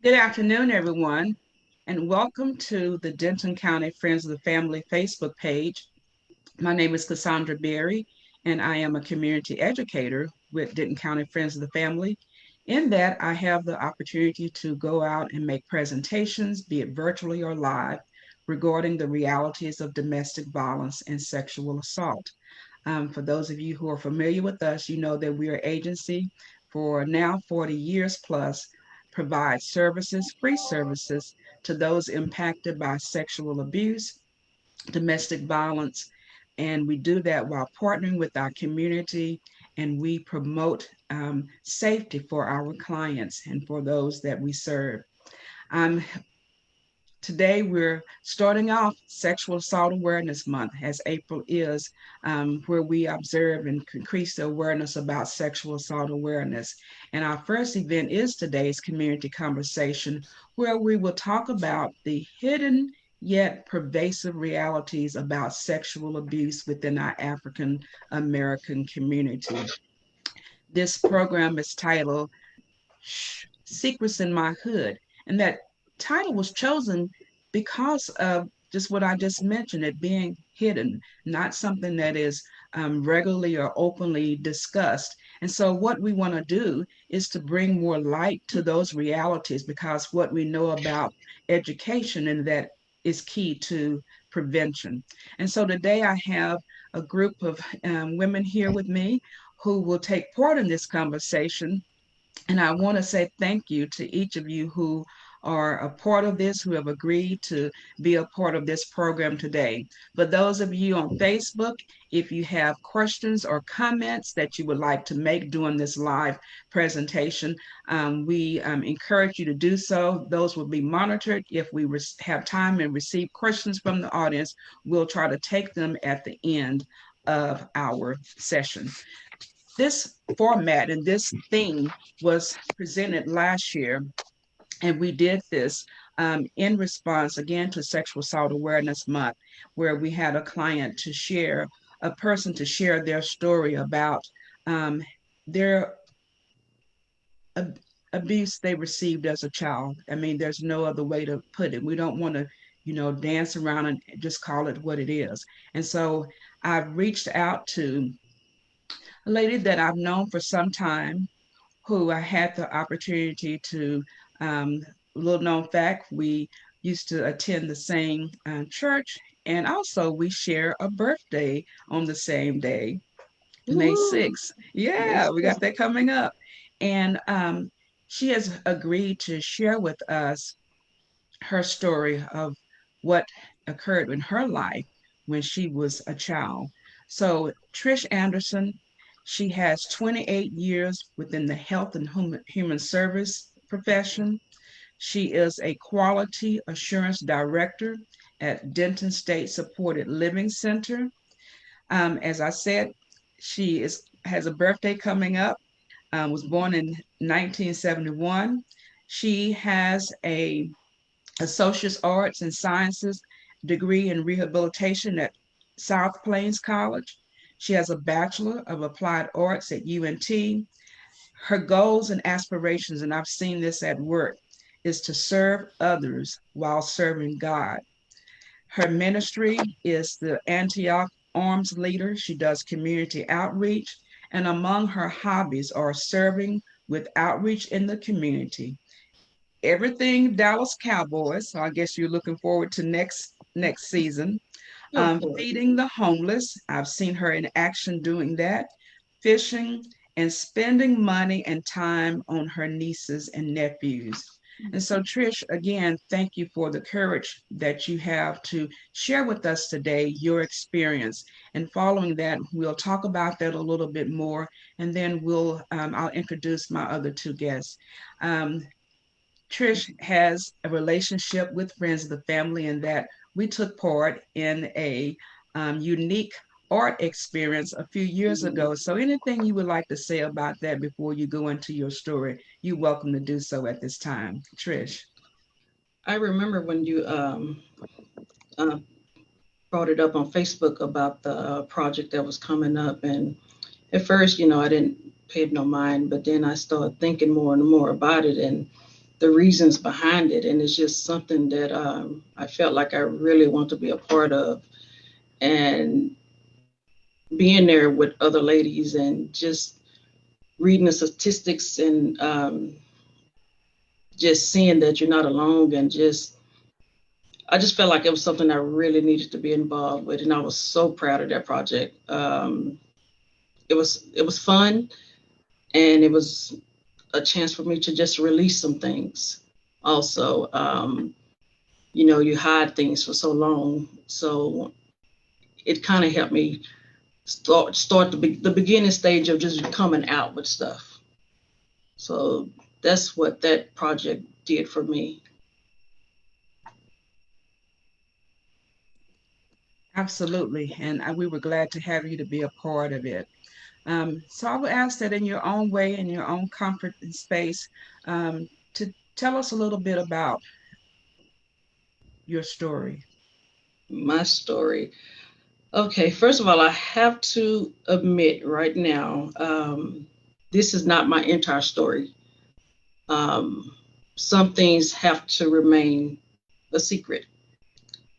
Good afternoon, everyone, and welcome to the Denton County Friends of the Family Facebook page. My name is Cassandra Berry, and I am a community educator with Denton County Friends of the Family. In that, I have the opportunity to go out and make presentations, be it virtually or live, regarding the realities of domestic violence and sexual assault. For those of you who are familiar with us, you know that we are agency for now 40 years plus, provide services, free services to those impacted by sexual abuse, domestic violence, and we do that while partnering with our community, and we promote safety for our clients and for those that we serve. I'm Today, we're starting off Sexual Assault Awareness Month, as April is, where we observe and increase the awareness about sexual assault awareness. And our first event is today's community conversation, where we will talk about the hidden yet pervasive realities about sexual abuse within our African American community. This program is titled Shhh, Secrets in My Hood. And that title was chosen because of just what I just mentioned, it being hidden, not something that is regularly or openly discussed. And so, what we want to do is to bring more light to those realities because what we know about education and that is key to prevention. And so, today I have a group of women here with me who will take part in this conversation, and I want to say thank you to each of you who are a part of this, who have agreed to be a part of this program today. For those of you on Facebook, if you have questions or comments that you would like to make during this live presentation, we encourage you to do so. Those will be monitored. If we have time and receive questions from the audience, we'll try to take them at the end of our session. This format and this theme was presented last year, and we did this in response again to Sexual Assault Awareness Month, where we had a person to share their story about um, their ab- abuse they received as a child. I mean, there's no other way to put it. We don't want to, dance around and just call it what it is. And so I've reached out to a lady that I've known for some time, who I had the opportunity to, little known fact, we used to attend the same church. And also, we share a birthday on the same day, May Woohoo! 6th. Yeah, Yes, we got that coming up. And she has agreed to share with us her story of what occurred in her life when she was a child. So, Trish Anderson, she has 28 years within the health and human service profession. She is a quality assurance director at Denton State Supported Living Center. As I said, she has a birthday coming up. Was born in 1971. She has a Associate's Arts and Sciences degree in rehabilitation at South Plains College. She has a Bachelor of Applied Arts at UNT. Her goals and aspirations, and I've seen this at work, is to serve others while serving God. Her ministry is the Antioch Arms Leader. She does community outreach, and among her hobbies are serving with outreach in the community, everything Dallas Cowboys. So I guess you're looking forward to next season. of course. Feeding the homeless. I've seen her in action doing that. Fishing and spending money and time on her nieces and nephews. And so, Trish, again, thank you for the courage that you have to share with us today your experience. And following that, we'll talk about that a little bit more, and then I'll introduce my other two guests. Um, Trish has a relationship with friends of the family, and that we took part in a unique art experience a few years Mhm. ago. So, anything you would like to say about that before you go into your story, you're welcome to do so at this time. Trish. I remember when you uh, brought it up on Facebook about the project that was coming up, and at first, I didn't pay it no mind, but then I started thinking more and more about it, and the reasons behind it, and it's just something that I felt like I really want to be a part of, and being there with other ladies and just reading the statistics and just seeing that you're not alone, and just I just felt like it was something I really needed to be involved with, and I was so proud of that project. It was fun, and it was a chance for me to just release some things. Also, you hide things for so long, so it kind of helped me start the beginning stage of just coming out with stuff. So that's what that project did for me. Absolutely. And we were glad to have you to be a part of it. So I would ask that in your own way, in your own comfort and space, to tell us a little bit about your story. My story. Okay, first of all, I have to admit right now, this is not my entire story. Um, some things have to remain a secret,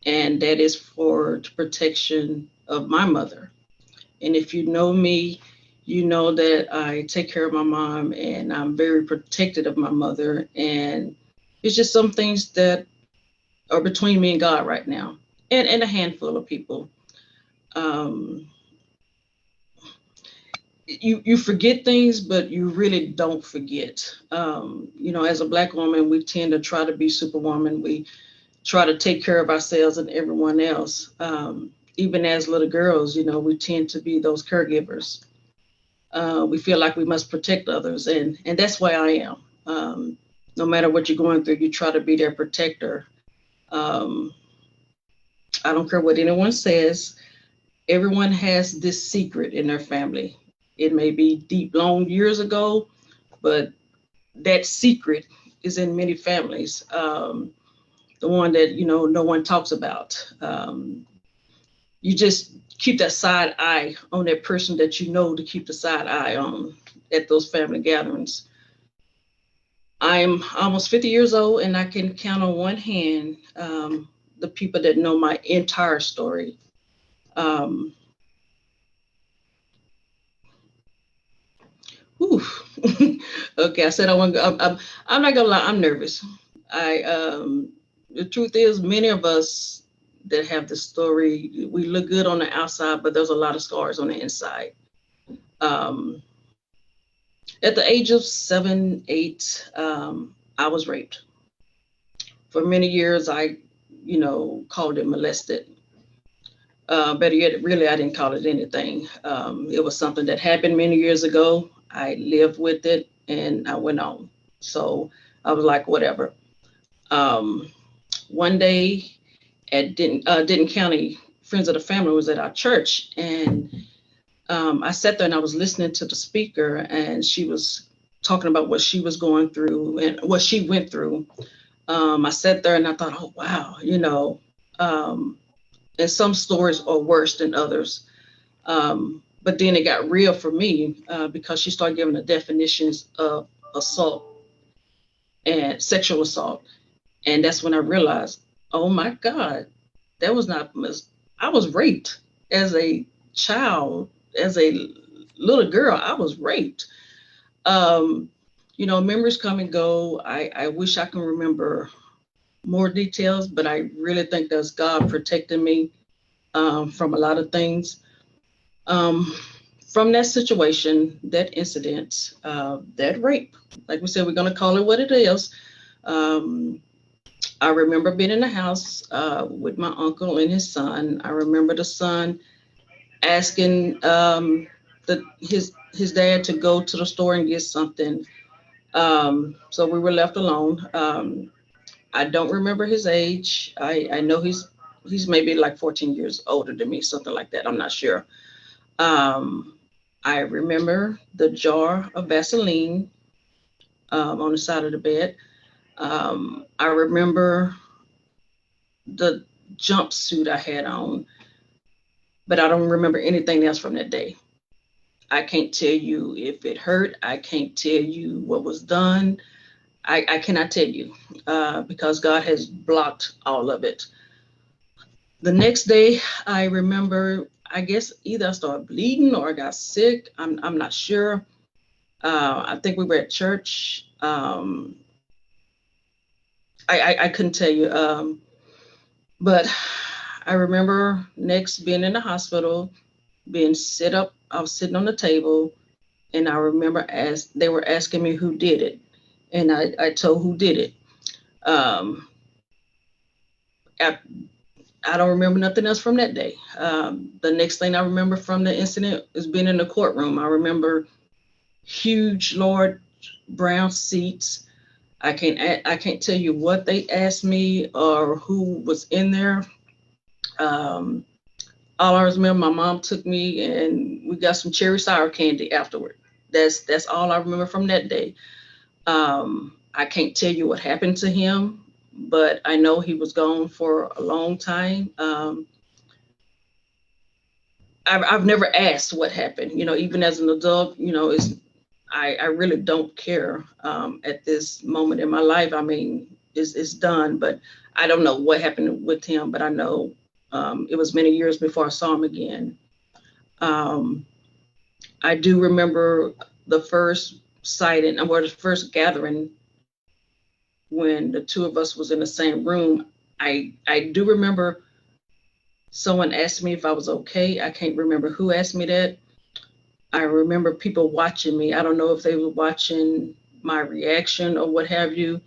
and that is for the protection of my mother. And if you know me, you know that I take care of my mom, and I'm very protective of my mother. And it's just some things that are between me and God right now, and a handful of people. Um, you forget things, but you really don't forget. As a black woman, we tend to try to be superwoman. We try to take care of ourselves and everyone else. Even as little girls, we tend to be those caregivers. We feel like we must protect others, and that's why I am. No matter what you're going through, you try to be their protector. Um, I don't care what anyone says. Everyone has this secret in their family. It may be deep, long years ago, but that secret is in many families. The one that no one talks about. You just keep that side eye on that person that you know to keep the side eye on at those family gatherings. I'm almost 50 years old, and I can count on one hand the people that know my entire story. Um, whew. Okay, I said I want. I'm not gonna lie. I'm nervous. The truth is, many of us that have the story, we look good on the outside, but there's a lot of scars on the inside. Um, at the age of 7, 8, I was raped. For many years, I, called it molested. Better yet, really, I didn't call it anything. It was something that happened many years ago. I lived with it, and I went on. So I was like, whatever. Um, One day at Denton County, Friends of the Family was at our church, and I sat there and I was listening to the speaker, and she was talking about what she was going through and what she went through. I sat there and I thought, oh wow, um, and some stories are worse than others. But then it got real for me because she started giving the definitions of assault and sexual assault. And that's when I realized, oh my God, that was not, I was raped as a child, as a little girl, I was raped. Um, Memories come and go. I wish I can remember more details, but I really think that's God protecting me from a lot of things. Um, from that situation, that incident, that rape, like we said, we're going to call it what it is. Um, I remember being in the house with my uncle and his son. I remember the son asking his dad to go to the store and get something. So we were left alone. I don't remember his age. I know he's maybe like 14 years older than me, something like that. I'm not sure. Um, I remember the jar of Vaseline on the side of the bed. I remember the jumpsuit I had on, but I don't remember anything else from that day. I can't tell you if it hurt. I can't tell you what was done. I cannot tell you because God has blocked all of it. The next day, I remember, I guess either I started bleeding or I got sick. I'm not sure. I think we were at church. I couldn't tell you. But I remember next being in the hospital, being sit up. I was sitting on the table, and I remember as they were asking me who did it, and I told who did it. Um, I, I don't remember nothing else from that day. The next thing I remember from the incident is being in the courtroom. I remember huge, large brown seats. I can't tell you what they asked me or who was in there. Um, all I remember, my mom took me and we got some cherry sour candy afterward. That's all I remember from that day. I can't tell you what happened to him, but I know he was gone for a long time. I've never asked what happened. Even as an adult, I really don't care at this moment in my life. I mean, it's done, but I don't know what happened with him. But I know it was many years before I saw him again. Um, I do remember the first sighting, or the first gathering when the two of us was in the same room. I do remember someone asked me if I was okay. I can't remember who asked me that. I remember people watching me. I don't know if they were watching my reaction or what have you.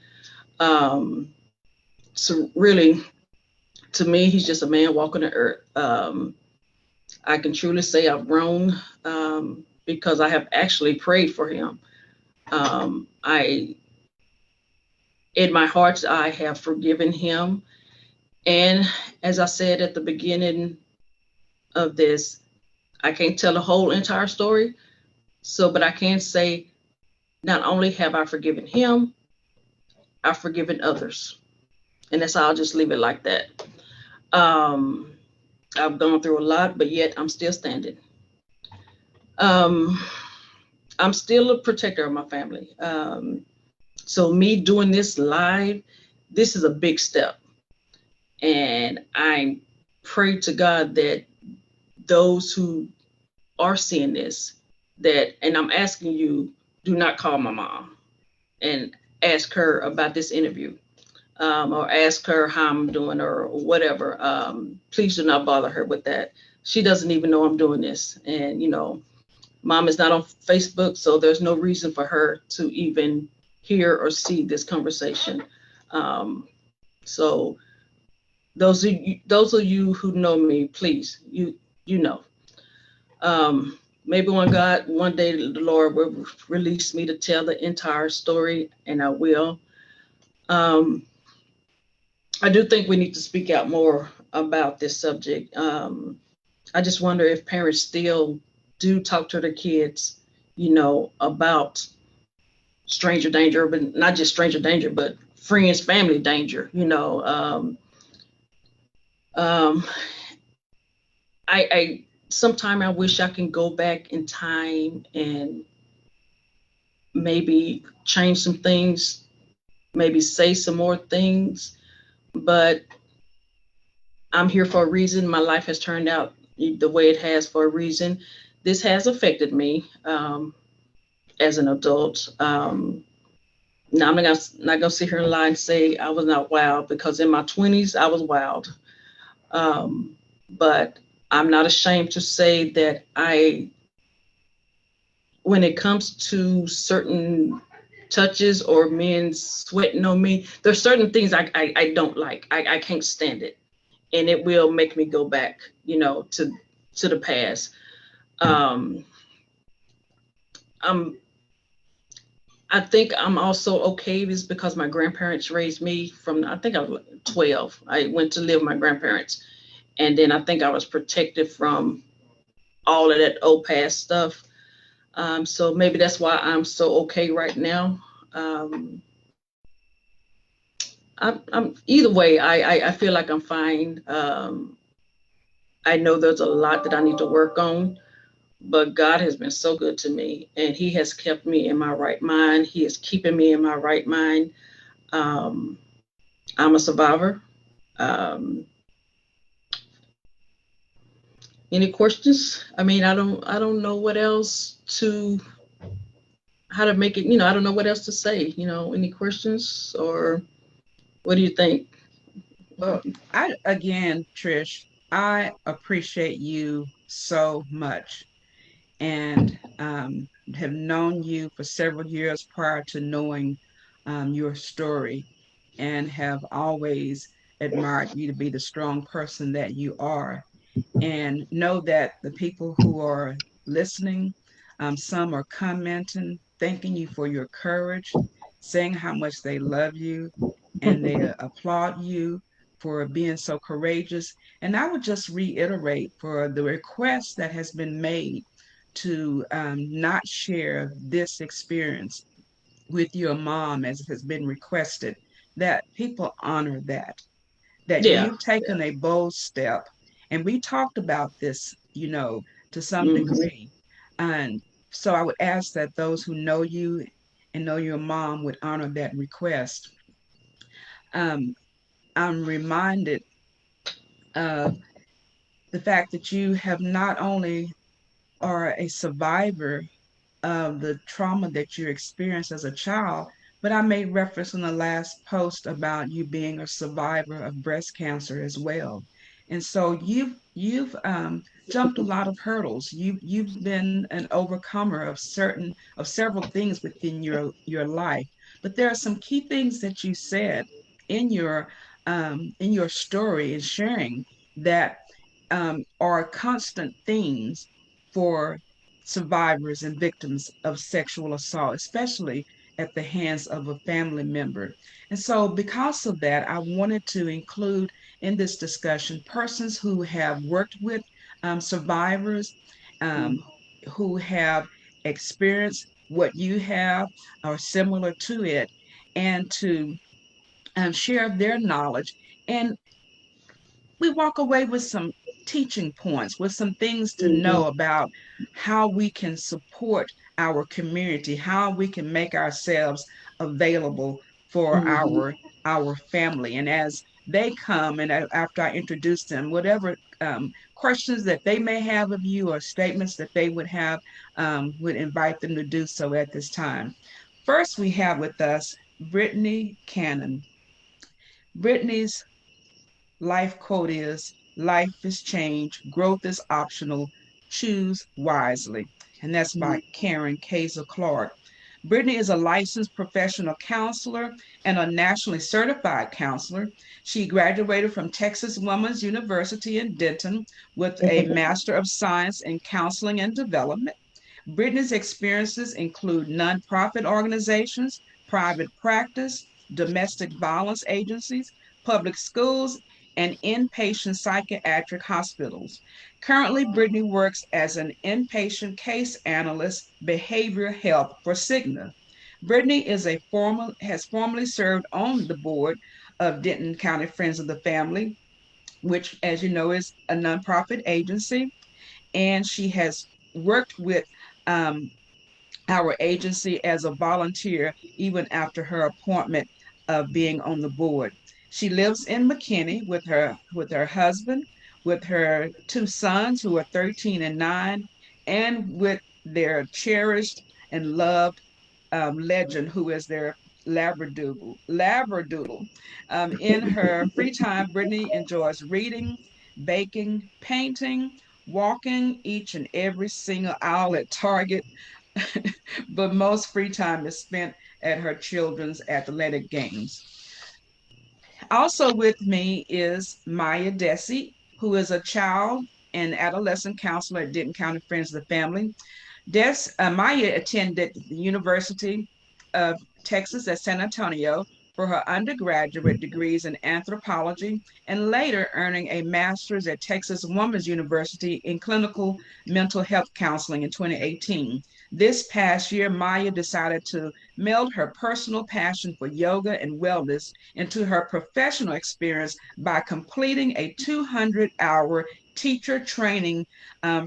Um, so really, to me, he's just a man walking the earth. I can truly say I've grown because I have actually prayed for him. I, in my heart, I have forgiven him. And as I said at the beginning of this, I can't tell the whole entire story. So, but I can say not only have I forgiven him, I've forgiven others. And that's how I'll just leave it like that. Um, I've gone through a lot, but yet I'm still standing. Um, I'm still a protector of my family. So me doing this live, this is a big step. And I pray to God that those who are seeing this, and I'm asking you, do not call my mom and ask her about this interview, or ask her how I'm doing or whatever. Please do not bother her with that. She doesn't even know I'm doing this. And, mom is not on Facebook, so there's no reason for her to even hear or see this conversation. Um, so those of you who know me, please, you know. Maybe one day the Lord will release me to tell the entire story, and I will. Um, I do think we need to speak out more about this subject. I just wonder if parents still do talk to their kids, about stranger danger, but not just stranger danger, but friends, family danger. Um, I sometime I wish I can go back in time and maybe change some things, maybe say some more things, but I'm here for a reason. My life has turned out the way it has for a reason. This has affected me as an adult. Now I'm not gonna sit here and lie and say I was not wild because in my 20s I was wild. But I'm not ashamed to say that when it comes to certain touches or men sweating on me, there's certain things I don't like. I can't stand it, and it will make me go back, to the past. Um, I'm I think I'm also okay is because my grandparents raised me from I think I was 12. I went to live with my grandparents, and then I think I was protected from all of that old past stuff. So maybe that's why I'm so okay right now. Um, I'm either way. I feel like I'm fine. I know there's a lot that I need to work on, but God has been so good to me, and He has kept me in my right mind. He is keeping me in my right mind. Um, I'm a survivor. Um, any questions? I mean, I don't know what else to how to make it. I don't know what else to say. Any questions, or what do you think? Well, I again, Trish, I appreciate you so much and have known you for several years prior to knowing your story and have always admired you to be the strong person that you are. And know that the people who are listening, some are commenting, thanking you for your courage, saying how much they love you, and they applaud you for being so courageous. And I would just reiterate for the request that has been made to not share this experience with your mom as has been requested, that people honor that Yeah. you've taken a bold step. And we talked about this, to some Hmm. degree. And so I would ask that those who know you and know your mom would honor that request. Um, I'm reminded of the fact that you have not only are a survivor of the trauma that you experienced as a child, but I made reference in the last post about you being a survivor of breast cancer as well. And so you've jumped a lot of hurdles. You've been an overcomer of several things within your life. But there are some key things that you said in your story and sharing that are constant themes for survivors and victims of sexual assault, especially at the hands of a family member. And so, because of that, I wanted to include in this discussion persons who have worked with survivors, um, who have experienced what you have or similar to it, and to share their knowledge. And we walk away with some teaching points, with some things to Hmm. know about how we can support our community, how we can make ourselves available for Hmm. our family. And as they come and after I introduce them, whatever questions that they may have of you or statements that they would have, would invite them to do so at this time. First, we have with us Brittany Cannon. Brittany's life quote is life is change, growth is optional, choose wisely. And that's by Karen Kaiser Clark. Brittany is a licensed professional counselor and a nationally certified counselor. She graduated from Texas Women's University in Denton with a Master of Science in Counseling and Development. Brittany's experiences include nonprofit organizations, private practice, domestic violence agencies, public schools, and inpatient psychiatric hospitals. Currently, Brittany works as an inpatient case analyst, behavioral health for Cigna. Brittany has formerly served on the board of Denton County Friends of the Family, which, as you know, is a nonprofit agency, and she has worked with um, our agency as a volunteer even after her appointment of being on the board. She lives in McKinney with her husband, with her two sons who are 13 and 9, and with their cherished and loved legend who is their labradoodle. Labradoodle. In her free time, Brittany enjoys reading, baking, painting, walking each and every single aisle at Target, but most free time is spent at her children's athletic games. Also with me is Maya Desi, who is a child and adolescent counselor at Denton County Friends of the Family. Maya attended the University of Texas at San Antonio for her undergraduate degrees in anthropology and later earning a master's at Texas Women's University in clinical mental health counseling in 2018. This past year, Maya decided to meld her personal passion for yoga and wellness into her professional experience by completing a 200-hour teacher training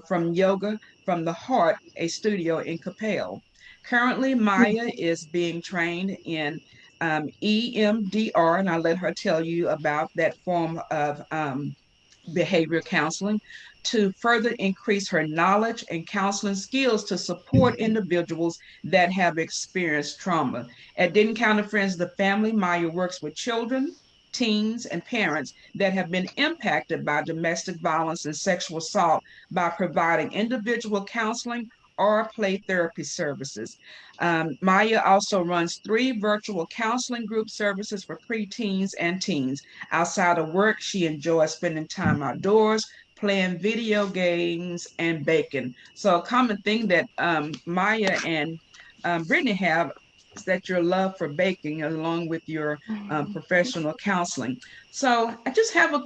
from Yoga from the Heart, a studio in Capel. Currently, Maya is being trained in EMDR, and I'll let her tell you about that form of behavioral counseling to further increase her knowledge and counseling skills to support individuals that have experienced trauma. At Denton County Friends of the Family, Maya works with children, teens, and parents that have been impacted by domestic violence and sexual assault by providing individual counseling or play therapy services. Maya also runs 3 virtual counseling group services for preteens and teens. Outside of work, she enjoys spending time outdoors, playing video games, and baking. So, a common thing that Maya and Brittany have is that your love for baking, along with your professional counseling. So, I just have a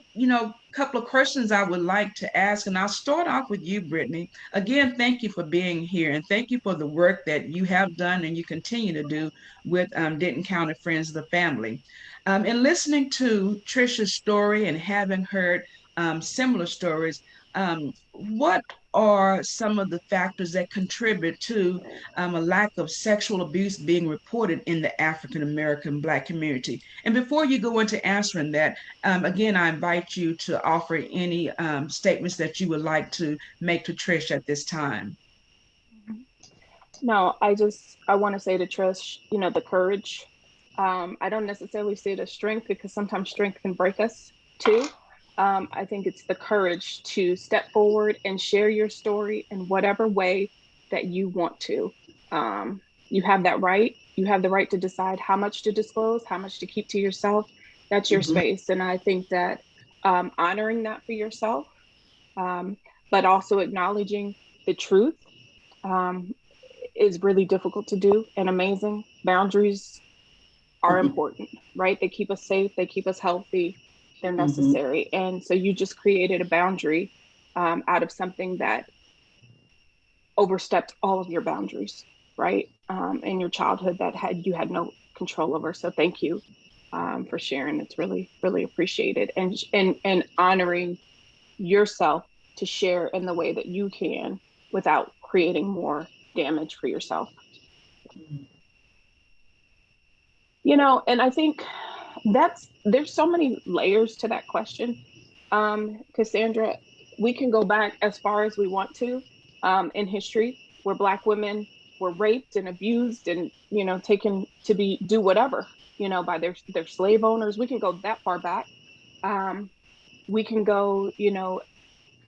couple of questions I would like to ask, and I'll start off with you, Brittany. Again, thank you for being here, and thank you for the work that you have done and you continue to do with Denton County Friends of the Family. In listening to Trisha's story and having heard similar stories, what are some of the factors that contribute to a lack of sexual abuse being reported in the African American Black community? And before you go into answering that, again, I invite you to offer any statements that you would like to make to Trish at this time. No, I want to say to Trish, the courage. I don't necessarily see it as strength because sometimes strength can break us too. I think it's the courage to step forward and share your story in whatever way that you want to. You have that right. You have the right to decide how much to disclose, how much to keep to yourself. That's your Mm-hmm. space. And I think that honoring that for yourself, um, but also acknowledging the truth, um, is really difficult to do and amazing. Boundaries are important, right? They keep us safe, they keep us healthy, they're Mm-hmm. necessary. And so you just created a boundary out of something that overstepped all of your boundaries, right? In your childhood that you had no control over. So thank you for sharing. It's really, really appreciated, and honoring yourself to share in the way that you can without creating more damage for yourself. And I think there's so many layers to that question. Cassandra, we can go back as far as we want to in history where Black women were raped and abused and, taken to do whatever, by their slave owners. We can go that far back. Um, we can go,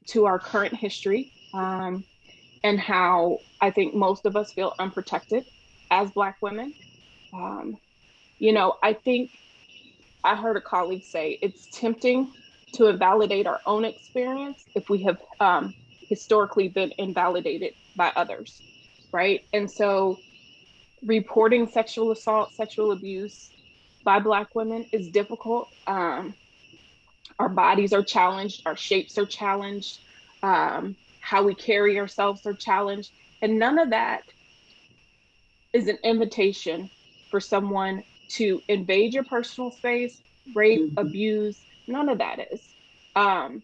to our current history, and how I think most of us feel unprotected as Black women. Um, I think I heard a colleague say it's tempting to invalidate our own experience if we have historically been invalidated by others, right? And so reporting sexual assault, sexual abuse by Black women is difficult. Our bodies are challenged, our shapes are challenged, how we carry ourselves are challenged. And none of that is an invitation for someone to invade your personal space, rape, Mm-hmm. abuse. None of that is. Um,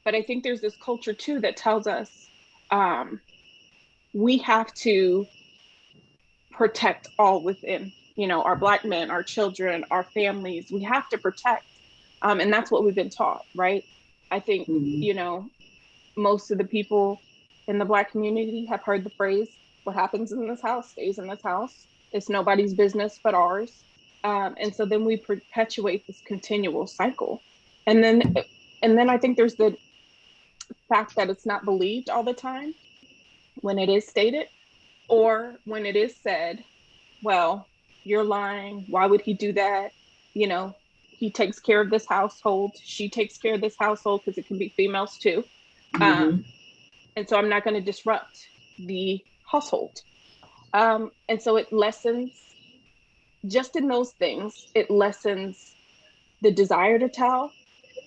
but I think there's this culture too that tells us um, we have to protect all within, our Black men, our children, our families. We have to protect. And that's what we've been taught, right? I think, Mm-hmm. most of the people in the Black community have heard the phrase, what happens in this house stays in this house. It's nobody's business but ours. And so then we perpetuate this continual cycle. And then I think there's the fact that it's not believed all the time when it is stated, or when it is said, well, you're lying. Why would he do that? You know, he takes care of this household. She takes care of this household because it can be females too. Mm-hmm. Um, and so I'm not going to disrupt the household. And so it lessens, just in those things, it lessens the desire to tell.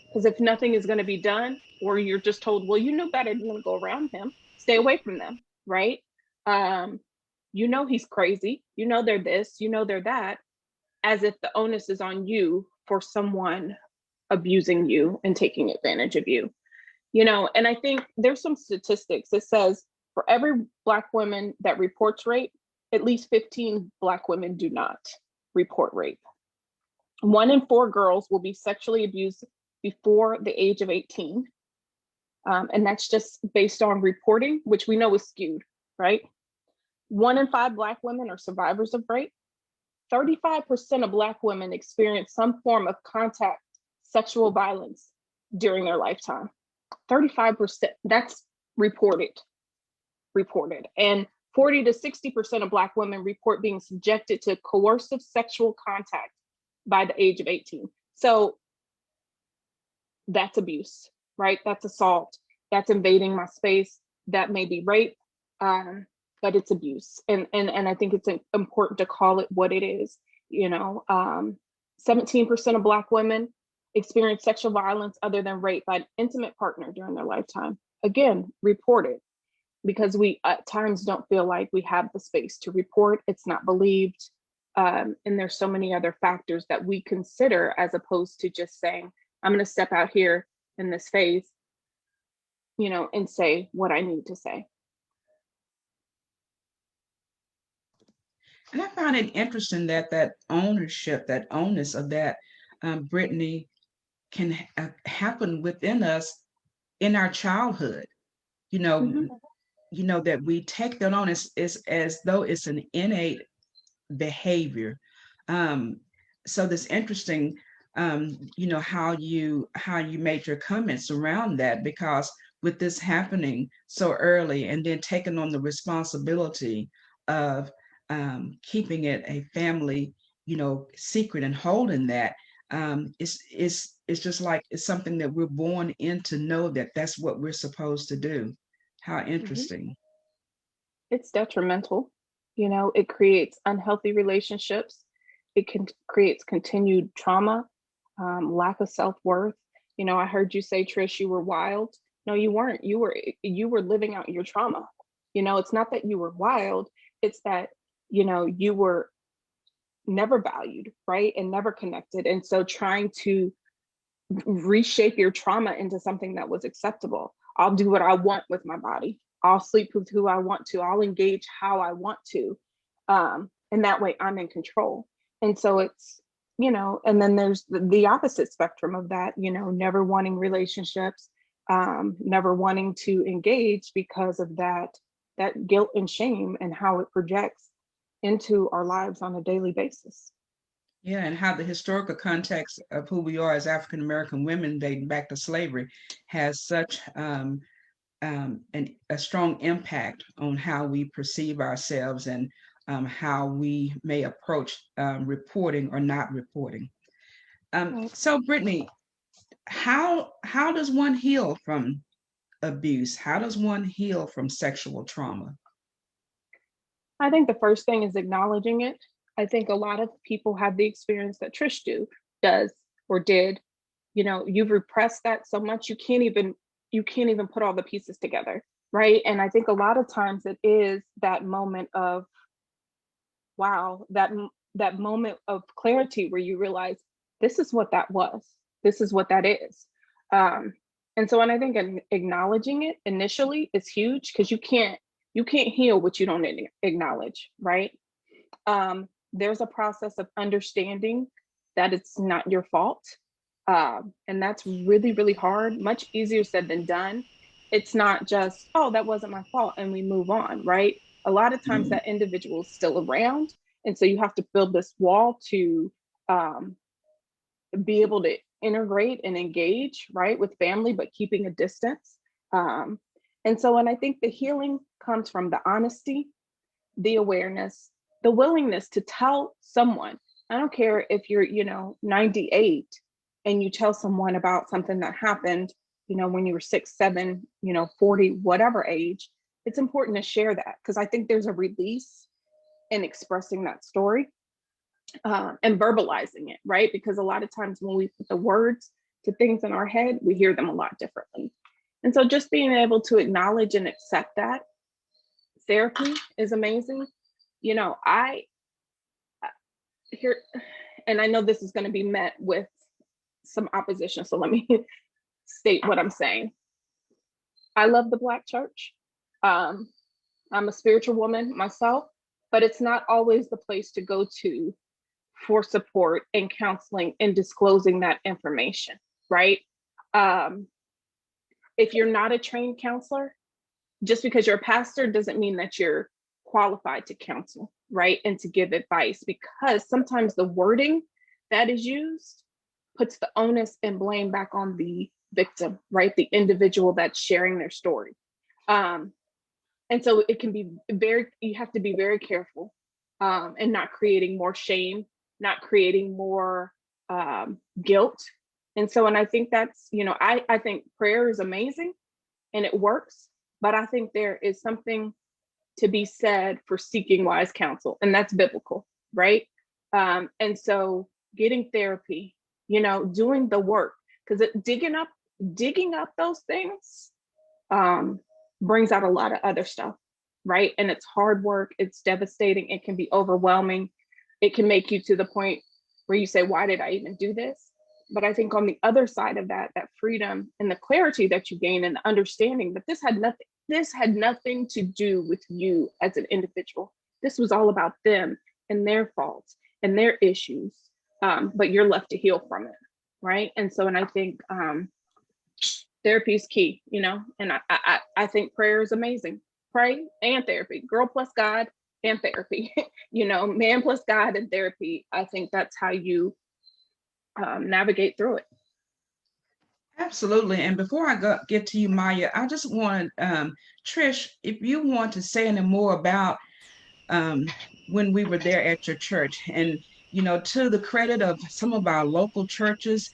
Because if nothing is going to be done, or you're just told, well, you know better than to go around him, stay away from them, right? Um, he's crazy. They're this, they're that, as if the onus is on you for someone abusing you and taking advantage of you. And I think there's some statistics. It says for every Black woman that reports rape, at least 15 Black women do not report rape. 1 in 4 girls will be sexually abused before the age of 18. And that's just based on reporting, which we know is skewed, right? 1 in 5 Black women are survivors of rape. 35% of Black women experience some form of contact sexual violence during their lifetime. 35%, that's reported. And 40 to 60% of Black women report being subjected to coercive sexual contact by the age of 18. So that's abuse, right? That's assault. That's invading my space. That may be rape, but it's abuse. And I think it's important to call it what it is. 17% of Black women experience sexual violence other than rape by an intimate partner during their lifetime. Again, reported, because we at times don't feel like we have the space to report. It's not believed. And there's so many other factors that we consider, as opposed to just saying, I'm going to step out here in this phase, and say what I need to say. And I find it interesting that that ownership, that onus of that, Brittany, can happen within us in our childhood. You know, Mm-hmm. that we take that on as though it's an innate behavior. Um, so this interesting, how you made your comments around that, because with this happening so early and then taking on the responsibility of keeping it a family, secret, and holding that, it's just like it's something that we're born in to know that that's what we're supposed to do. How Mm-hmm. interesting. It's detrimental. It creates unhealthy relationships. It creates continued trauma, lack of self-worth. I heard you say, Trish, you were wild. No, you weren't. You were living out your trauma. It's not that you were wild. It's that, you were never valued, right? And never connected. And so trying to reshape your trauma into something that was acceptable. I'll do what I want with my body. I'll sleep with who I want to. I'll engage how I want to. And that way I'm in control. And so it's, and then there's the opposite spectrum of that, never wanting relationships, never wanting to engage because of that guilt and shame and how it projects into our lives on a daily basis. Yeah, and how the historical context of who we are as African American women dating back to slavery has such a strong impact on how we perceive ourselves, and how we may approach reporting or not reporting. Right. So, Brittany, how does one heal from abuse? How does one heal from sexual trauma? I think the first thing is acknowledging it. I think a lot of people have the experience that Trish does or did. You've repressed that so much you can't even put all the pieces together, right? And I think a lot of times it is that moment of wow, that moment of clarity where you realize this is what that was, this is what that is. Um, and I think acknowledging it initially is huge, because you can't heal what you don't acknowledge, right? There's a process of understanding that it's not your fault. And that's really, really hard, much easier said than done. It's not just, oh, that wasn't my fault, and we move on, right? A lot of times that individual is still around. And so you have to build this wall to um, be able to integrate and engage, right, with family, but keeping a distance. Um, and I think the healing comes from the honesty, the awareness, the willingness to tell someone. I don't care if you're, 98 and you tell someone about something that happened, when you were 6, 7, 40, whatever age. It's important to share that, because I think there's a release in expressing that story, and verbalizing it, right? Because a lot of times when we put the words to things in our head, we hear them a lot differently. And so just being able to acknowledge and accept that. Therapy is amazing. I here, and I know this is going to be met with some opposition, so let me state what I'm saying. I love the Black church. Um, I'm a spiritual woman myself, but it's not always the place to go to for support and counseling and disclosing that information, right? Um, if you're not a trained counselor, just because you're a pastor doesn't mean that you're qualified to counsel, right? And to give advice, because sometimes the wording that is used puts the onus and blame back on the victim, right? The individual that's sharing their story. Um, and so it can be very, you have to be very careful, and not creating more shame, not creating more guilt. And so, and I think that's, I think prayer is amazing and it works, but I think there is something to be said for seeking wise counsel, and that's biblical, right? And so getting therapy, doing the work, because digging up those things, um, brings out a lot of other stuff, right? And it's hard work, it's devastating, it can be overwhelming, it can make you to the point where you say, why did I even do this? But I think on the other side of that, that freedom and the clarity that you gain and the understanding that this had nothing to do with you as an individual. This was all about them and their faults and their issues. But you're left to heal from it, right? And so, and I think therapy is key, and I think prayer is amazing. Pray and therapy, girl plus God and therapy, man plus God and therapy. I think that's how you navigate through it. Absolutely. And before get to you, Maya, I just want Trish, if you want to say any more about um, when we were there at your church. And, to the credit of some of our local churches,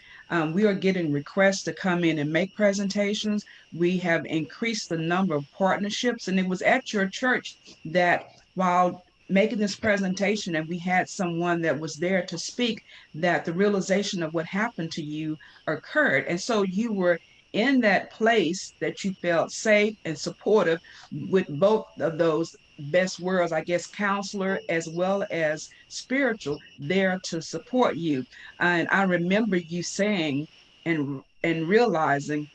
we are getting requests to come in and make presentations. We have increased the number of partnerships. And it was at your church that while making this presentation and we had someone that was there to speak, that the realization of what happened to you occurred. And so you were in that place that you felt safe and supportive with both of those best worlds, I guess, counselor as well as spiritual, there to support you. And I remember you saying and realizing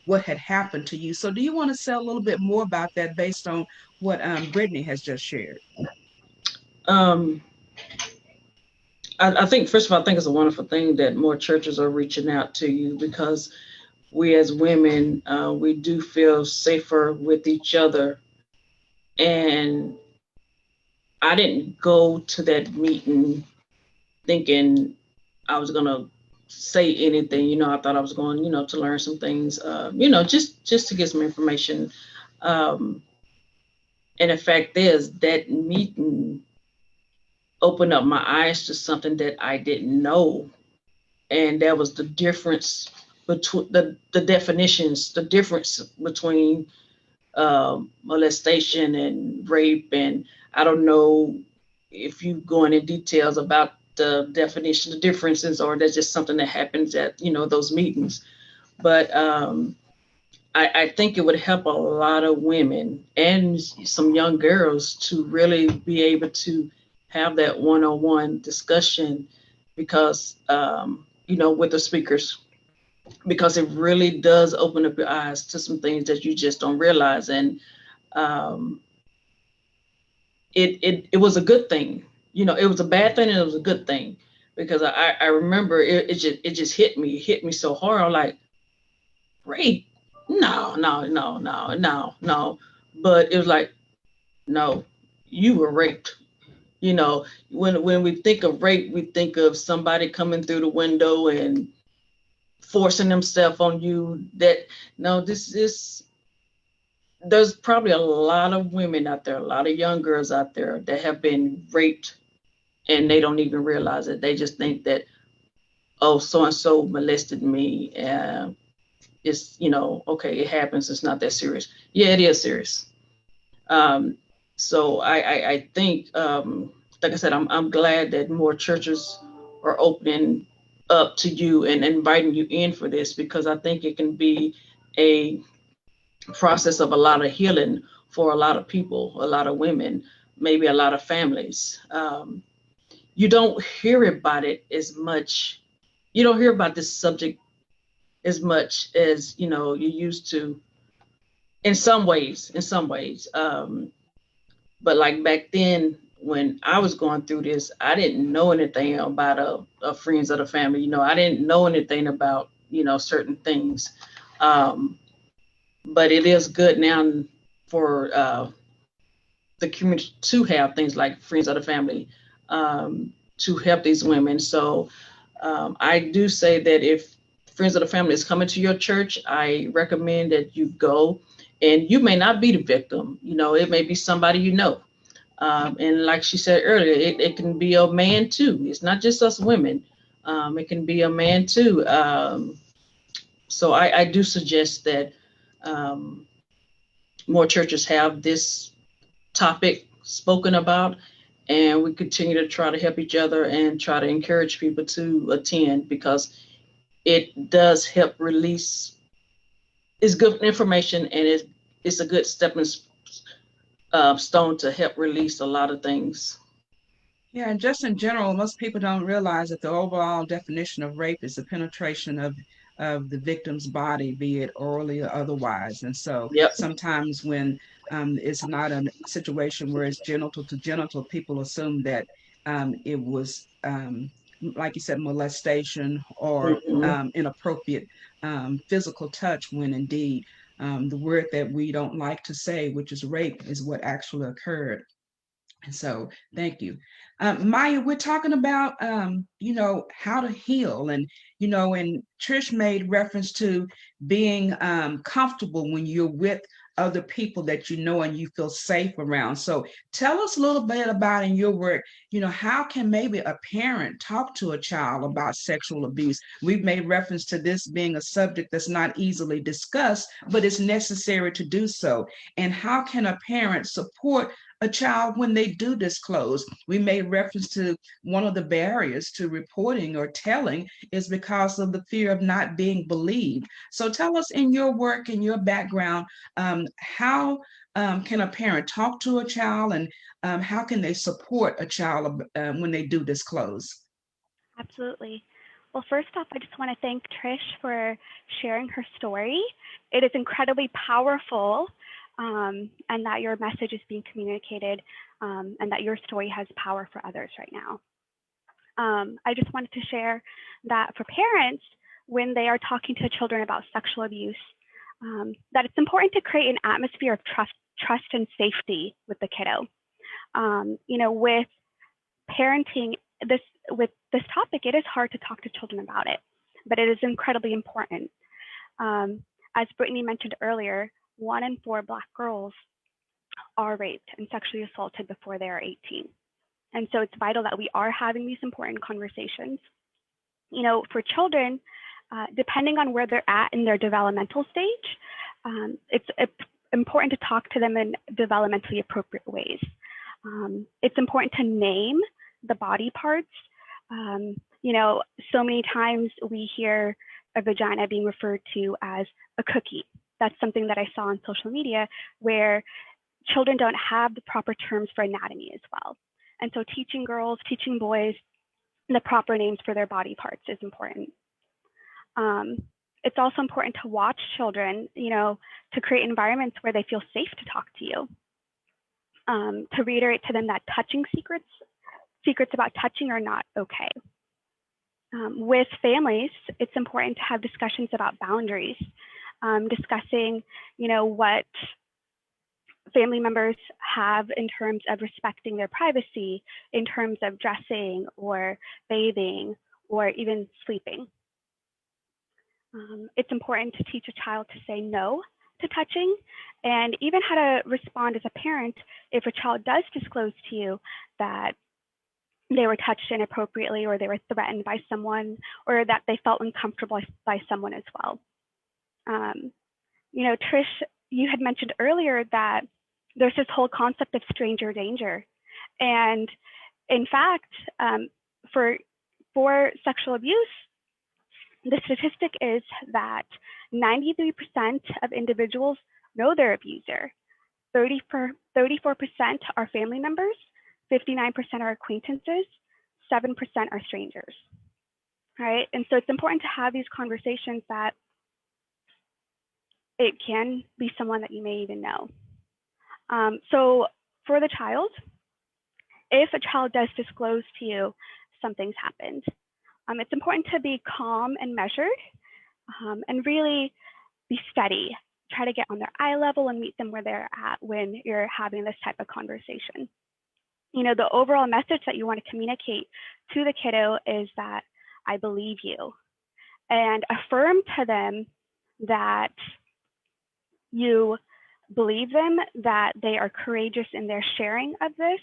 what had happened to you. So, do you want to say a little bit more about that based on what Brittany has just shared? Um, I think, first of all, I think it's a wonderful thing that more churches are reaching out to you, because we as women, we do feel safer with each other. And I didn't go to that meeting thinking I was gonna say anything. I thought I was going, to learn some things. Just to get some information. Um, and the fact is that meeting opened up my eyes to something that I didn't know, and that was the difference between the definitions, the difference between molestation and rape. And I don't know if you go into details about the definition, the differences, or that's just something that happens at those meetings. But I think it would help a lot of women and some young girls to really be able to have that one-on-one discussion, because with the speakers, because it really does open up your eyes to some things that you just don't realize. And um, it was a good thing. It was a bad thing and it was a good thing, because I remember it just hit me so hard. I'm like, rape? No, no, no, no, no, no. But it was like, no, you were raped. When we think of rape, we think of somebody coming through the window and forcing themselves on you. That no, this is there's probably a lot of women out there, a lot of young girls out there that have been raped, and they don't even realize it. They just think that, oh, so and so molested me. It's, okay, it happens. It's not that serious. Yeah, it is serious. Um, so I think, like I said, I'm glad that more churches are opening up to you and inviting you in for this, because I think it can be a process of a lot of healing for a lot of people, a lot of women, maybe a lot of families. You don't hear about it as much. You don't hear about this subject as much as you used to. In some ways, but like back then when I was going through this, I didn't know anything about a friends of the family. You know, I didn't know anything about, you know, certain things. Um, but it is good now for the community to have things like friends of the family, to help these women. So I do say that if friends of the family is coming to your church, I recommend that you go. And you may not be the victim, you know, it may be somebody you know. And like she said earlier, it can be a man too. It's not just us women. It can be a man too. So I do suggest that um, more churches have this topic spoken about, and we continue to try to help each other and try to encourage people to attend, because it does help release. It's good information, and it's a good stepping stone to help release a lot of things. Yeah, and just in general, most people don't realize that the overall definition of rape is the penetration of the victim's body, be it orally or otherwise. And so Yep. sometimes when it's not a situation where it's genital to genital, people assume that it was, like you said, molestation or Hmm. inappropriate physical touch, when indeed the word that we don't like to say, which is rape, is what actually occurred. So thank you. Maya, we're talking about, how to heal. And Trish made reference to being comfortable when you're with other people that you know and you feel safe around. So tell us a little bit about in your work, how can maybe a parent talk to a child about sexual abuse? We've made reference to this being a subject that's not easily discussed, but it's necessary to do so. And how can a parent support a child when they do disclose? We made reference to one of the barriers to reporting or telling is because of the fear of not being believed. So tell us in your work and your background, how can a parent talk to a child, and how can they support a child when they do disclose? Absolutely. Well, first off, I just want to thank Trish for sharing her story. It is incredibly powerful, and that your message is being communicated, and that your story has power for others right now. I just wanted to share that for parents, when they are talking to children about sexual abuse, that it's important to create an atmosphere of trust and safety with the kiddo. With parenting, this with this topic, it is hard to talk to children about it, but it is incredibly important. Um, as Brittany mentioned earlier, 1 in 4 Black girls are raped and sexually assaulted before they are 18. And so it's vital that we are having these important conversations. For children, depending on where they're at in their developmental stage, it's important to talk to them in developmentally appropriate ways. It's important to name the body parts. Um, so many times we hear a vagina being referred to as a cookie. That's something that I saw on social media, where children don't have the proper terms for anatomy as well. And so teaching girls, teaching boys the proper names for their body parts is important. Um, it's also important to watch children, to create environments where they feel safe to talk to you. To reiterate to them that touching secrets about touching are not okay. With families, it's important to have discussions about boundaries, discussing, what family members have in terms of respecting their privacy, in terms of dressing or bathing or even sleeping. It's important to teach a child to say no to touching, and even how to respond as a parent if a child does disclose to you that they were touched inappropriately, or they were threatened by someone, or that they felt uncomfortable by someone as well. Um, Trish, you had mentioned earlier that there's this whole concept of stranger danger. And in fact, for sexual abuse, the statistic is that 93% of individuals know their abuser. 34% are family members, 59% are acquaintances, 7% are strangers. Right? And so it's important to have these conversations that it can be someone that you may even know. So for the child, if a child does disclose to you something's happened, it's important to be calm and measured, and really be steady. Try to get on their eye level and meet them where they're at when you're having this type of conversation. You know, the overall message that you want to communicate to the kiddo is that I believe you, and affirm to them that you believe them, that they are courageous in their sharing of this,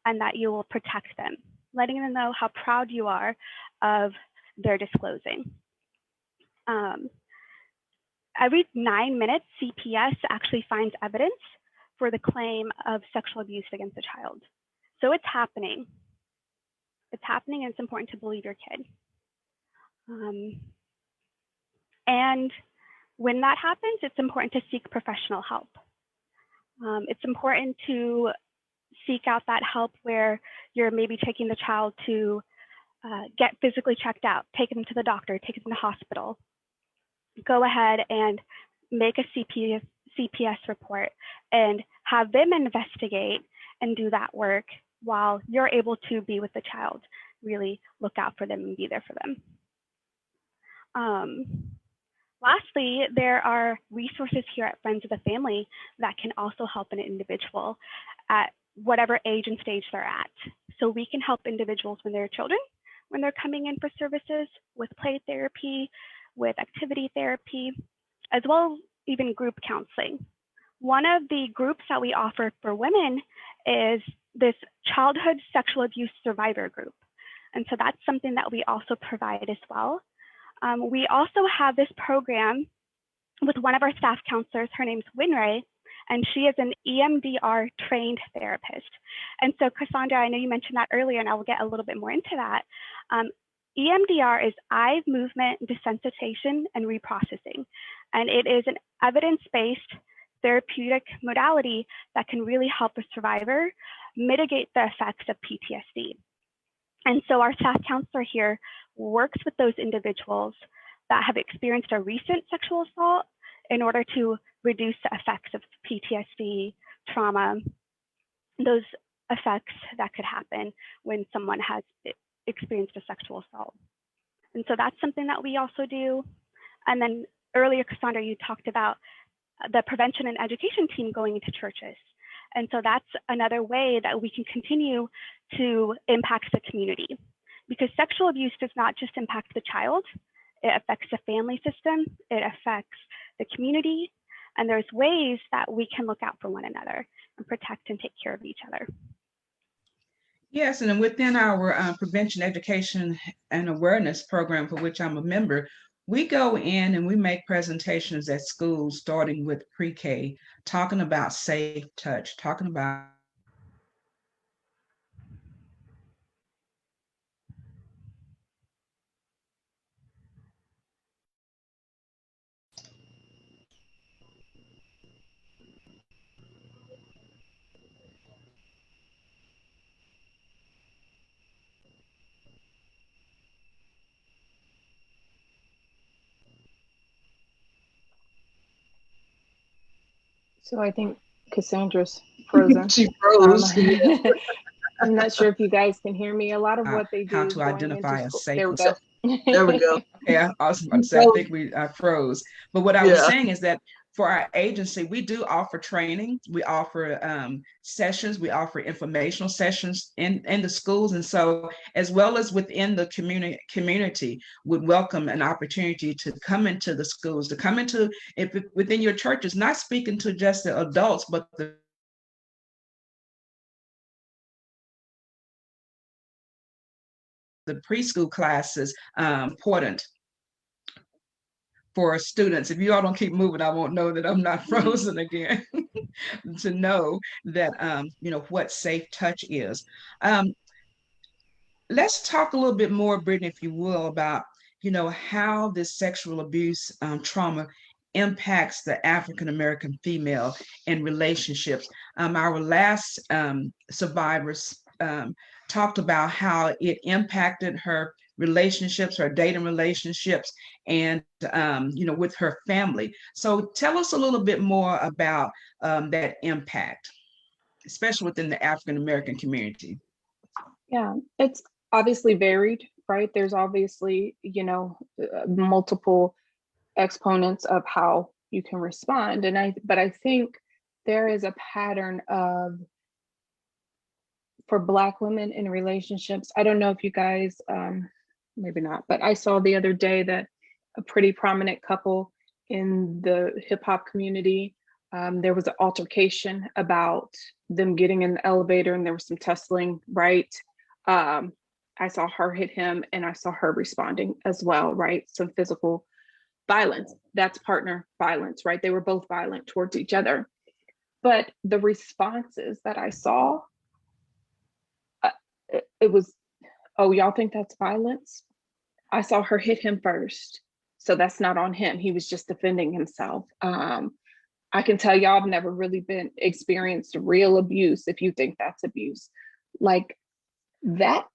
and that you will protect them, letting them know how proud you are of their disclosing. Um, every 9 minutes, CPS actually finds evidence for the claim of sexual abuse against a child. So it's happening. It's happening, and it's important to believe your kid. And when that happens, it's important to seek professional help. It's important to seek out that help where you're maybe taking the child to get physically checked out, take them to the doctor, take them to the hospital. Go ahead and make a CPS report and have them investigate and do that work while you're able to be with the child. Really look out for them and be there for them. Lastly, there are resources here at Friends of the Family that can also help an individual at whatever age and stage they're at. So we can help individuals when they're children, when they're coming in for services, with play therapy, with activity therapy, as well as even group counseling. One of the groups that we offer for women is this childhood sexual abuse survivor group. And so that's something that we also provide as well. We also have this program with one of our staff counselors. Her name's Winray, and she is an EMDR trained therapist. And so Cassandra, I know you mentioned that earlier, and I will get a little bit more into that. EMDR is eye movement desensitization and reprocessing. And it is an evidence-based therapeutic modality that can really help a survivor mitigate the effects of PTSD. And so our staff counselor here works with those individuals that have experienced a recent sexual assault in order to reduce the effects of PTSD, trauma, those effects that could happen when someone has experienced a sexual assault. And so that's something that we also do. And then earlier, Cassandra, you talked about the prevention and education team going into churches. And so that's another way that we can continue to impact the community, because sexual abuse does not just impact the child, it affects the family system, it affects the community, and there's ways that we can look out for one another and protect and take care of each other. Yes, and then within our prevention, education, and awareness program, for which I'm a member, we go in and we make presentations at schools, starting with pre-K, talking about safe touch, talking about So I think Cassandra's frozen. She Um, froze. I'm not sure if you guys can hear me. A lot of what they how do is to going into identify a school. safe There we and go. There we go. yeah, I was about to You say, I froze. think we froze. But what I was Yeah. saying is that for our agency, we do offer training, we offer sessions, we offer informational sessions in the schools. And so, as well as within the community would welcome an opportunity to come into the schools, to come into, if within your churches, not speaking to just the adults, but the preschool classes, important for students. If you all don't keep moving, I won't know that I'm not frozen again. To know that what safe touch is. Um, let's talk a little bit more, Brittany, if you will, about how this sexual abuse trauma impacts the African American female in relationships. Our last survivors talked about how it impacted her relationships, her dating relationships, and with her family. So tell us a little bit more about that impact, especially within the African American community. Yeah, it's obviously varied, right? There's obviously, multiple exponents of how you can respond. But I think there is a pattern of, for Black women in relationships. I don't know if you guys, maybe not, but I saw the other day that a pretty prominent couple in the hip hop community, there was an altercation about them getting in the elevator and there was some tussling, right? Um, I saw her hit him and I saw her responding as well, right? Some physical violence. That's partner violence, right? They were both violent towards each other. But the responses that I saw, it was, oh, y'all think that's violence? I saw her hit him first. So that's not on him. He was just defending himself. I can tell y'all I've never really been experienced real abuse if you think that's abuse. Like that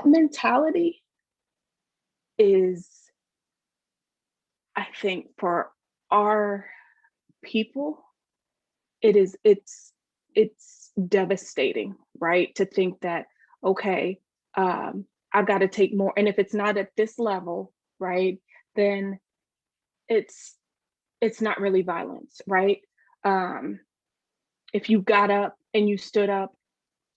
mentality is, I think, for our people, it's devastating, right? To think that, okay, I've got to take more. And if it's not at this level, right, then it's not really violence, right? If you got up and you stood up,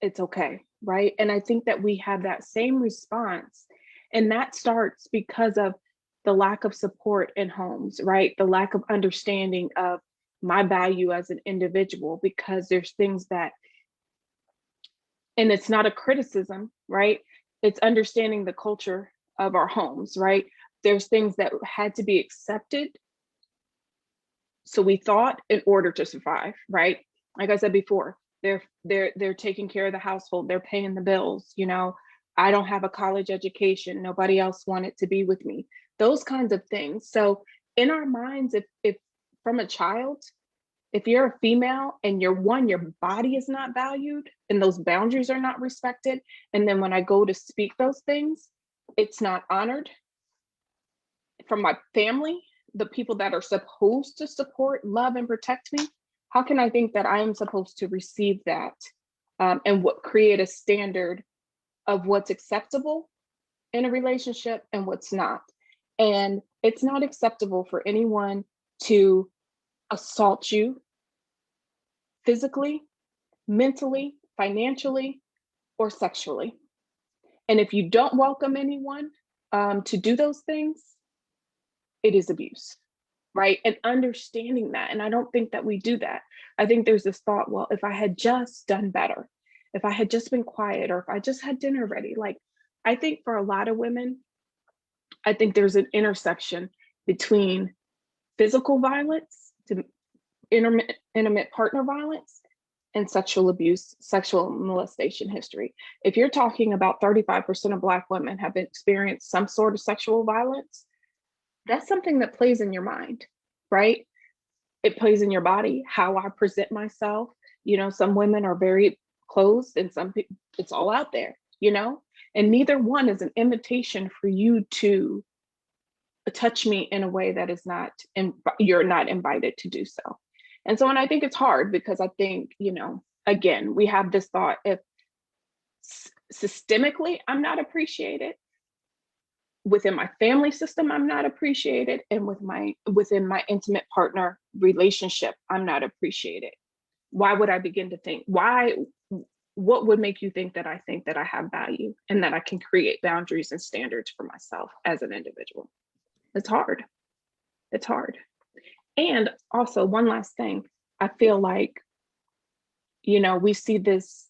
it's okay, right? And I think that we have that same response, and that starts because of the lack of support in homes, right? The lack of understanding of my value as an individual, because there's things that, and it's not a criticism, right? It's understanding the culture of our homes, right? There's things that had to be accepted, so we thought, in order to survive, right? Like I said before, they're taking care of the household, they're paying the bills, I don't have a college education, nobody else wanted to be with me, those kinds of things. So in our minds, if from a child, if you're a female and your body is not valued and those boundaries are not respected, and then when I go to speak those things, it's not honored from my family, the people that are supposed to support, love, and protect me, how can I think that I am supposed to receive that, and what create a standard of what's acceptable in a relationship and what's not? And it's not acceptable for anyone to assault you physically, mentally, financially, or sexually. And if you don't welcome anyone to do those things, it is abuse, right? And understanding that. And I don't think that we do that. I think there's this thought, well, if I had just done better, if I had just been quiet, or if I just had dinner ready, like, I think for a lot of women, I think there's an intersection between physical violence, to intimate partner violence, and sexual abuse, sexual molestation history. If you're talking about 35% of Black women have experienced some sort of sexual violence, that's something that plays in your mind, right? It plays in your body, how I present myself. Some women are very closed and some people, it's all out there, and neither one is an invitation for you to touch me in a way that is not, and you're not invited to do so. And so, and I think it's hard because I think, again, we have this thought, if systemically I'm not appreciated, within my family system I'm not appreciated, and within my intimate partner relationship I'm not appreciated, why would I begin to think, what would make you think that I have value and that I can create boundaries and standards for myself as an individual? It's hard. It's hard. And also, one last thing, I feel like, we see this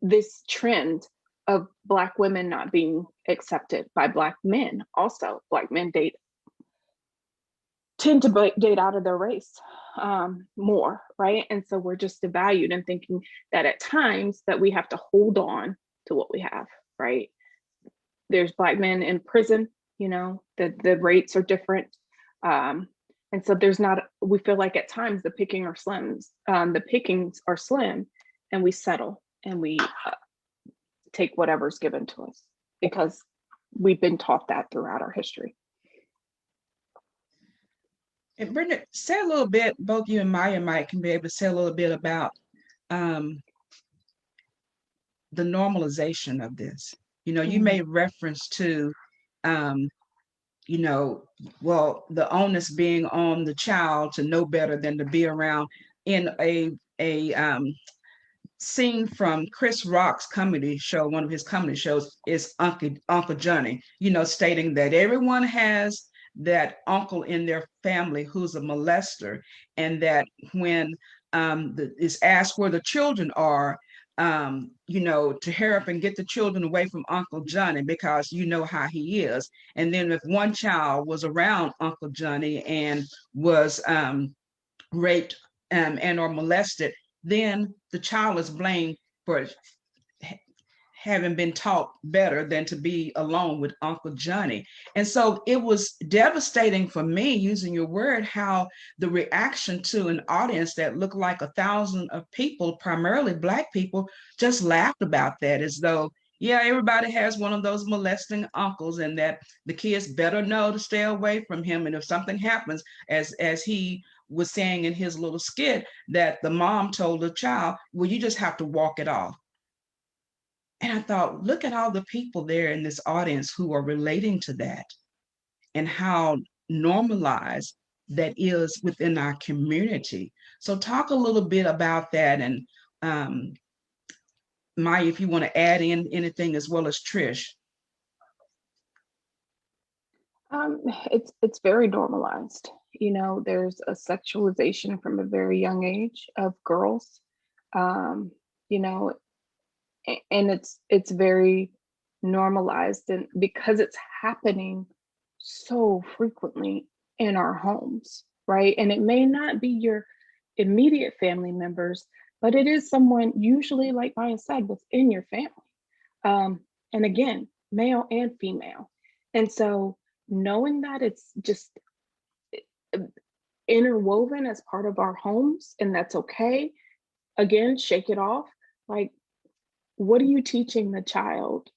this trend of Black women not being accepted by Black men. Also, Black men tend to date out of their race more, right? And so we're just devalued and thinking that at times that we have to hold on to what we have, right? There's Black men in prison, the rates are different. And so we feel like at times the pickings are slim, and we settle, and we take whatever's given to us because we've been taught that throughout our history. And Brenda, say a little bit, both you and Maya might can be able to say a little bit about um, the normalization of this. You Mm. made reference to, um, you know, well, the onus being on the child to know better than to be around in a scene from Chris Rock's comedy show. One of his comedy shows is Uncle Johnny, stating that everyone has that uncle in their family who's a molester, and that when is asked where the children are, to hurry up and get the children away from Uncle Johnny because you know how he is. And then if one child was around Uncle Johnny and was raped and or molested, then the child is blamed for having been taught better than to be alone with Uncle Johnny. And so it was devastating for me, using your word, how the reaction to an audience that looked like 1,000 of people, primarily Black people, just laughed about that as though, yeah, everybody has one of those molesting uncles, and that the kids better know to stay away from him. And if something happens, as he was saying in his little skit, that the mom told the child, well, you just have to walk it off. And I thought, look at all the people there in this audience who are relating to that, and how normalized that is within our community. So, talk a little bit about that. And um, Maya, if you want to add in anything, as well as Trish. It's very normalized. There's a sexualization from a very young age of girls. Um, you know, and it's very normalized, and because it's happening so frequently in our homes, right? And it may not be your immediate family members, but it is someone, usually, like Maya said, within your family. And again, male and female. And so knowing that it's just uh, interwoven as part of our homes, and that's okay. Again, shake it off. Like, what are you teaching the child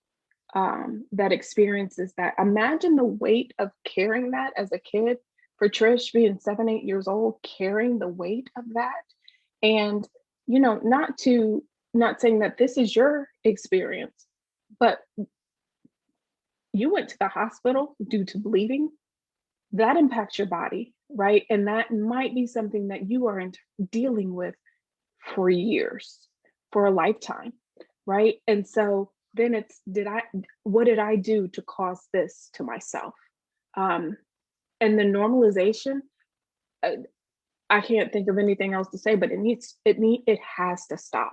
that experiences that? Imagine the weight of carrying that as a kid. For Trish, being 7, 8 years old, carrying the weight of that. And, not saying that this is your experience, but you went to the hospital due to bleeding. That impacts your body, right? And that might be something that you are dealing with for years, for a lifetime, right? And so then it's, what did I do to cause this to myself? Um, and the normalization, uh, I can't think of anything else to say, but it has to stop.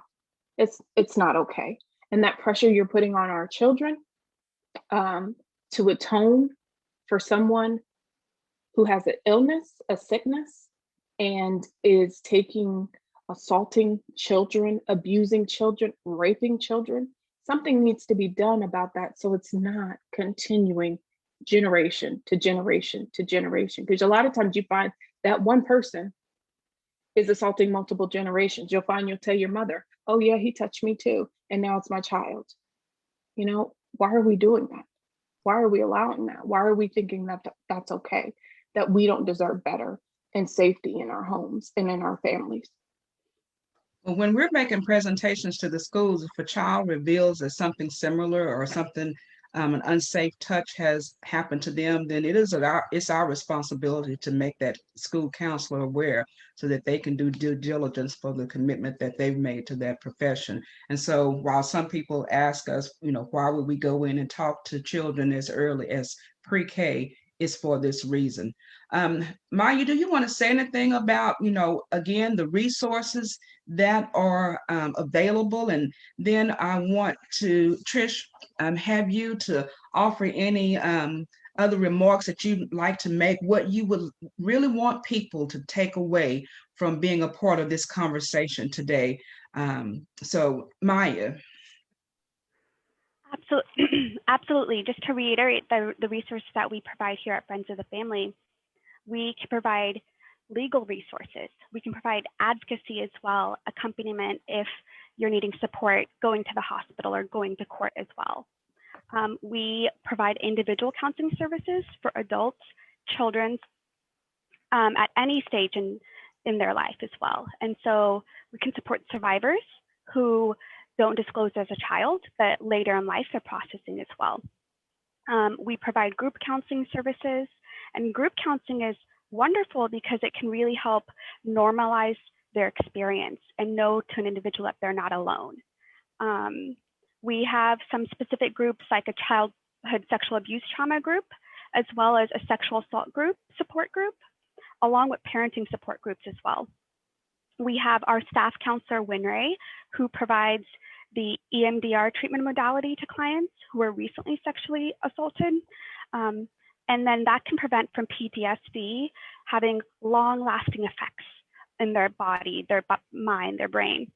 It's not okay. And that pressure you're putting on our children, um, to atone for someone who has an illness, a sickness, and is assaulting children, abusing children, raping children. Something needs to be done about that so it's not continuing generation to generation to generation. Because a lot of times you find that one person is assaulting multiple generations. You'll tell your mother, oh yeah, he touched me too, and now it's my child. Why are we doing that? Why are we allowing that? Why are we thinking that that's okay? That we don't deserve better and safety in our homes and in our families? Well, when we're making presentations to the schools, if a child reveals that something similar or something, an unsafe touch has happened to them, then it's our responsibility to make that school counselor aware, so that they can do due diligence for the commitment that they've made to that profession. And so, while some people ask us, why would we go in and talk to children as early as pre-K, it's for this reason. Maya, do you want to say anything about, again, the resources that are available? And then I want to, Trish, have you to offer any other remarks that you'd like to make, what you would really want people to take away from being a part of this conversation today. So, Maya. Absolutely. Absolutely. Just to reiterate the resources that we provide here at Friends of the Family, we can provide legal resources. We can provide advocacy as well, accompaniment if you're needing support going to the hospital or going to court as well. We provide individual counseling services for adults, children, at any stage in their life as well. And so we can support survivors who don't disclose as a child, but later in life they're processing as well. We provide group counseling services, and group counseling is wonderful because it can really help normalize their experience and know to an individual that they're not alone. We have some specific groups like a childhood sexual abuse trauma group, as well as a sexual assault group, support group, along with parenting support groups as well. We have our staff counselor, Winray, who provides the EMDR treatment modality to clients who were recently sexually assaulted. And then that can prevent from PTSD having long lasting effects in their body, their mind, their brain.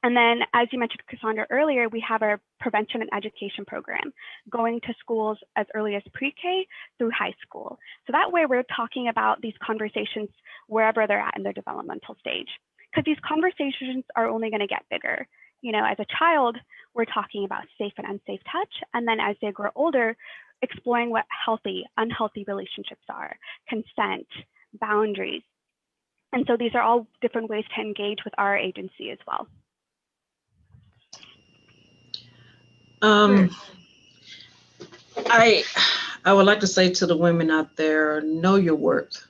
And then, as you mentioned, Cassandra, earlier, we have our prevention and education program going to schools as early as pre-K through high school. So that way we're talking about these conversations wherever they're at in their developmental stage, because these conversations are only going to get bigger. You know, as a child, we're talking about safe and unsafe touch. And then as they grow older, exploring what healthy, unhealthy relationships are, consent, boundaries. And so these are all different ways to engage with our agency as well. Um, I I would like to say to the women out there, know your worth.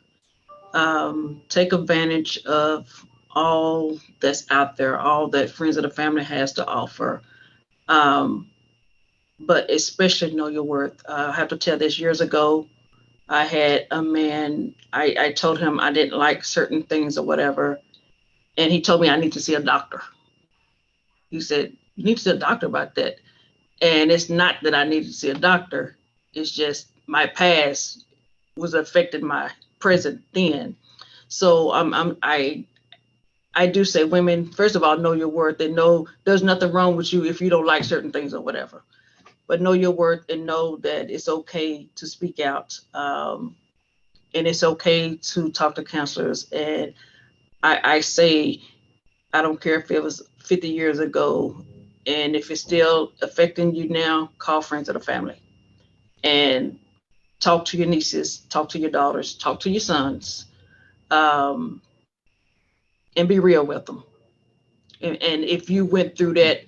Take advantage of all that's out there, all that Friends of the Family has to offer. Um, but especially know your worth. I have to tell this, years ago, I had a man, I told him I didn't like certain things or whatever, and he told me I need to see a doctor. He said, you need to see a doctor about that. And it's not that I needed to see a doctor, it's just my past was affecting my present then. So I do say, women, first of all, know your worth and know there's nothing wrong with you if you don't like certain things or whatever. But know your worth and know that it's okay to speak out. And it's okay to talk to counselors. And I say, I don't care if it was 50 years ago, and if it's still affecting you now, call Friends of the Family and talk to your nieces, talk to your daughters, talk to your sons, um, and be real with them. And if you went through that,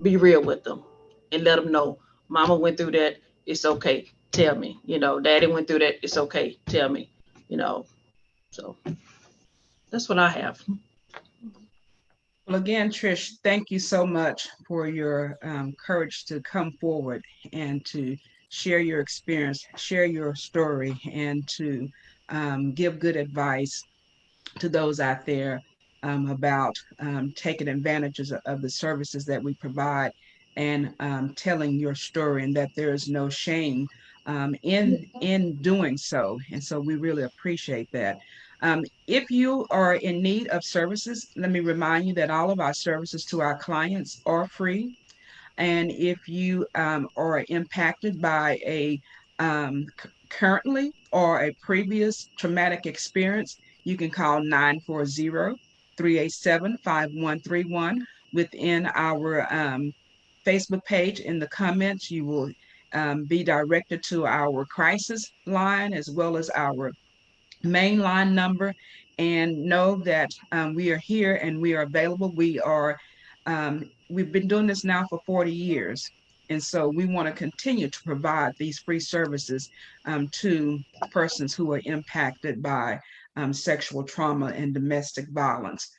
be real with them and let them know, Mama went through that. It's okay. Tell me. Daddy went through that. It's okay. Tell me. You know. So that's what I have. Well, again, Trish, thank you so much for your courage to come forward and to share your experience, share your story, and to give good advice to those out there about taking advantages of the services that we provide and telling your story, and that there is no shame in doing so. And so we really appreciate that. If you are in need of services, let me remind you that all of our services to our clients are free. And if you are impacted by a currently or a previous traumatic experience, you can call 940-387-5131. Within our Facebook page, in the comments, you will be directed to our crisis line as well as our main line number, and know that we are here and we are available. We've been doing this now for 40 years. And so we want to continue to provide these free services to persons who are impacted by sexual trauma and domestic violence.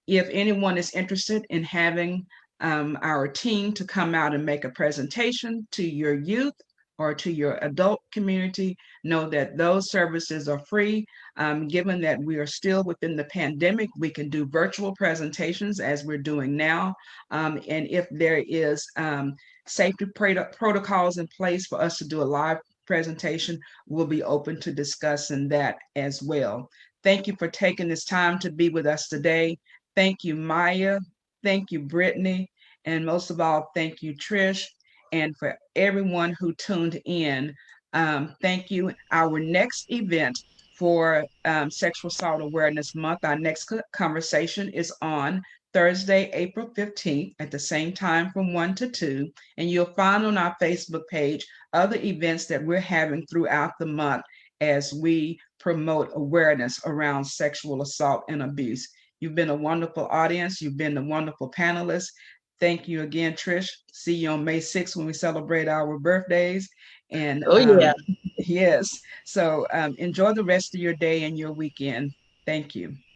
If anyone is interested in having our team to come out and make a presentation to your youth or to your adult community, know that those services are free. Given that we are still within the pandemic, we can do virtual presentations as we're doing now. And if there is safety protocols in place for us to do a live presentation, we'll be open to discussing that as well. Thank you for taking this time to be with us today. Thank you, Maya. Thank you, Brittany. And most of all, thank you, Trish. And for everyone who tuned in, thank you. Our next event for Sexual Assault Awareness Month, our next conversation is on Thursday, April 15th at the same time from 1 to 2. And you'll find on our Facebook page other events that we're having throughout the month as we promote awareness around sexual assault and abuse. You've been a wonderful audience. You've been a wonderful panelist. Thank you again, Trish. See you on May 6th when we celebrate our birthdays. And Oh yeah. yes, so enjoy the rest of your day and your weekend. Thank you.